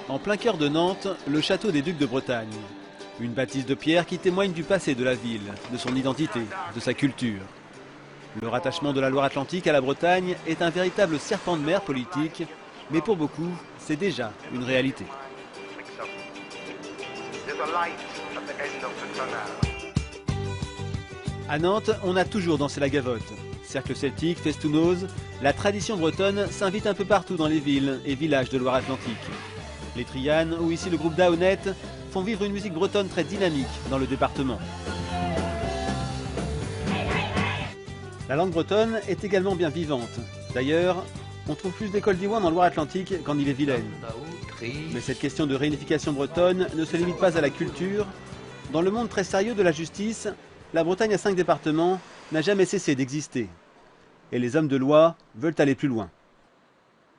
En plein cœur de Nantes, le château des Ducs de Bretagne. Une bâtisse de pierre qui témoigne du passé de la ville, de son identité, de sa culture. Le rattachement de la Loire-Atlantique à la Bretagne est un véritable serpent de mer politique, mais pour beaucoup, c'est déjà une réalité. À Nantes, on a toujours dansé la gavotte. Cercle celtique, festounose, la tradition bretonne s'invite un peu partout dans les villes et villages de Loire-Atlantique. Les Trianes, ou ici le groupe Daonet, font vivre une musique bretonne très dynamique dans le département. La langue bretonne est également bien vivante. D'ailleurs, on trouve plus d'écoles d'Iwan en Loire-Atlantique qu'en Ille-et-Vilaine. Mais cette question de réunification bretonne ne se limite pas à la culture. Dans le monde très sérieux de la justice, la Bretagne à 5 départements n'a jamais cessé d'exister. Et les hommes de loi veulent aller plus loin.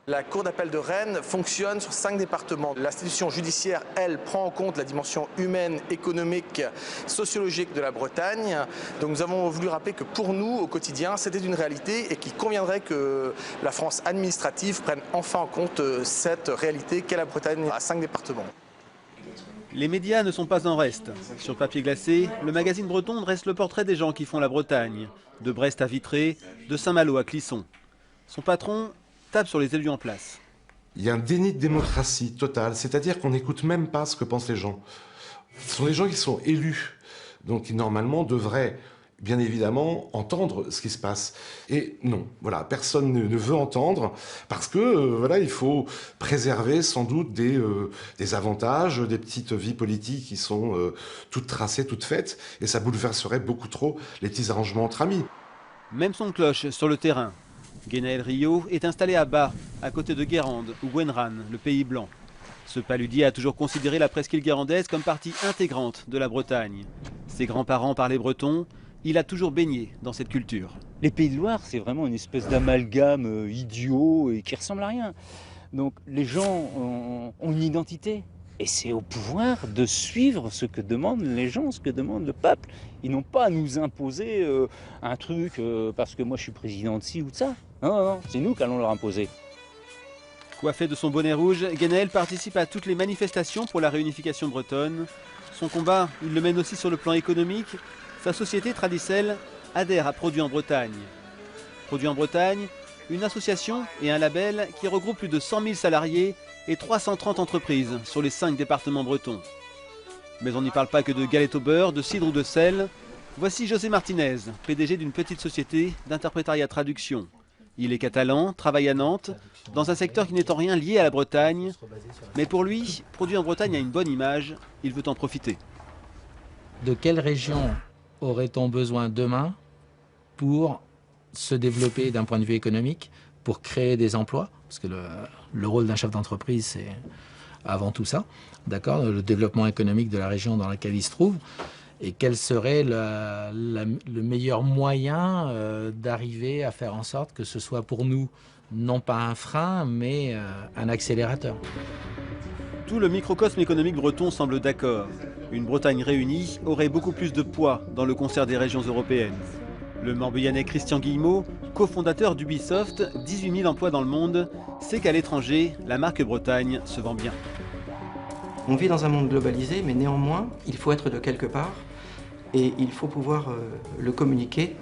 La Cour d'appel de Rennes fonctionne sur 5 départements. L'institution judiciaire, elle, prend en compte la dimension humaine, économique, sociologique de la Bretagne. Donc nous avons voulu rappeler que pour nous, au quotidien, c'était une réalité et qu'il conviendrait que la France administrative prenne enfin en compte cette réalité qu'est la Bretagne à 5 départements. Les médias ne sont pas en reste. Sur papier glacé, le magazine breton dresse le portrait des gens qui font la Bretagne, de Brest à Vitré, de Saint-Malo à Clisson. Son patron tape sur les élus en place. Il y a un déni de démocratie totale, c'est-à-dire qu'on n'écoute même pas ce que pensent les gens. Ce sont les gens qui sont élus, donc qui normalement devraient bien évidemment entendre ce qui se passe. Et non, voilà, personne ne veut entendre parce que voilà, il faut préserver sans doute des avantages, des petites vies politiques qui sont toutes tracées, toutes faites, et ça bouleverserait beaucoup trop les petits arrangements entre amis. Même son de cloche sur le terrain. Guénaël Rio est installé à Bas, à côté de Guérande ou Wenran, le Pays Blanc. Ce paludier a toujours considéré la presqu'île guérandaise comme partie intégrante de la Bretagne. Ses grands-parents parlaient breton, il a toujours baigné dans cette culture. Les Pays de Loire, c'est vraiment une espèce d'amalgame idiot et qui ressemble à rien. Donc les gens ont une identité. Et c'est au pouvoir de suivre ce que demandent les gens, ce que demande le peuple. Ils n'ont pas à nous imposer un truc parce que moi je suis président de ci ou de ça. Non, non, c'est nous qui allons leur imposer. Coiffé de son bonnet rouge, Guénaël participe à toutes les manifestations pour la réunification bretonne. Son combat, il le mène aussi sur le plan économique. Sa société Tradicel adhère à Produits en Bretagne. Produits en Bretagne, une association et un label qui regroupe plus de 100 000 salariés et 330 entreprises sur les 5 départements bretons. Mais on n'y parle pas que de galettes au beurre, de cidre ou de sel. Voici José Martinez, PDG d'une petite société d'interprétariat traduction. Il est catalan, travaille à Nantes, dans un secteur qui n'est en rien lié à la Bretagne. Mais pour lui, Produits en Bretagne a une bonne image, il veut en profiter. De quelle région aurait-on besoin demain pour se développer d'un point de vue économique, pour créer des emplois, parce que le rôle d'un chef d'entreprise, c'est avant tout ça, d'accord, le développement économique de la région dans laquelle il se trouve, et quel serait le meilleur moyen d'arriver à faire en sorte que ce soit pour nous, non pas un frein, mais un accélérateur. Tout le microcosme économique breton semble d'accord. Une Bretagne réunie aurait beaucoup plus de poids dans le concert des régions européennes. Le Morbihanais Christian Guillemot, cofondateur d'Ubisoft, 18 000 emplois dans le monde, sait qu'à l'étranger, la marque Bretagne se vend bien. On vit dans un monde globalisé, mais néanmoins, il faut être de quelque part et il faut pouvoir le communiquer.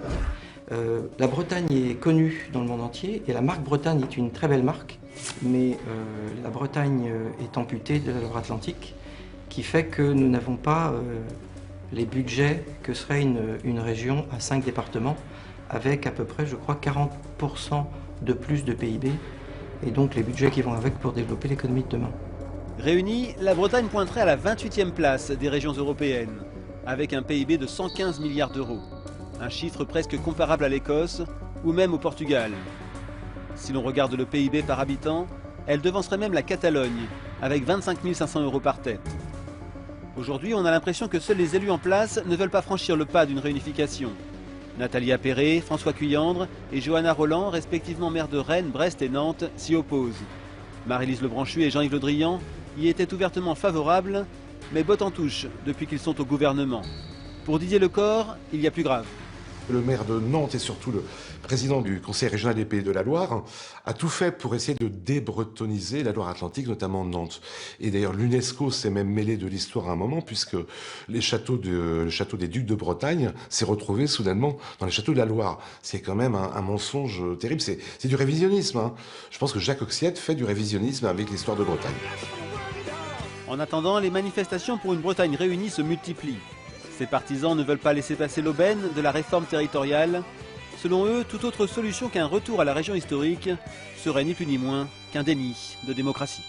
La Bretagne est connue dans le monde entier et la marque Bretagne est une très belle marque, mais la Bretagne est amputée de la Loire-Atlantique, qui fait que nous n'avons pas les budgets que serait une région à 5 départements, avec à peu près, je crois, 40% de plus de PIB, et donc les budgets qui vont avec pour développer l'économie de demain. Réunie, la Bretagne pointerait à la 28e place des régions européennes, avec un PIB de 115 milliards d'euros. Un chiffre presque comparable à l'Écosse ou même au Portugal. Si l'on regarde le PIB par habitant, elle devancerait même la Catalogne, avec 25 500 euros par tête. Aujourd'hui, on a l'impression que seuls les élus en place ne veulent pas franchir le pas d'une réunification. Nathalie Appéré, François Cuyandre et Johanna Roland, respectivement maires de Rennes, Brest et Nantes, s'y opposent. Marie-Lise Lebranchu et Jean-Yves Le Drian y étaient ouvertement favorables, mais botte en touche depuis qu'ils sont au gouvernement. Pour Didier Lecor, il y a plus grave. Le maire de Nantes et surtout le président du Conseil régional des Pays de la Loire a tout fait pour essayer de débretoniser la Loire-Atlantique, notamment Nantes. Et d'ailleurs, l'UNESCO s'est même mêlé de l'histoire à un moment, puisque le château des Ducs de Bretagne s'est retrouvé soudainement dans les châteaux de la Loire. C'est quand même un mensonge terrible. C'est du révisionnisme, hein. Je pense que Jacques Oxiette fait du révisionnisme avec l'histoire de Bretagne. En attendant, les manifestations pour une Bretagne réunie se multiplient. Ces partisans ne veulent pas laisser passer l'aubaine de la réforme territoriale. Selon eux, toute autre solution qu'un retour à la région historique serait ni plus ni moins qu'un déni de démocratie.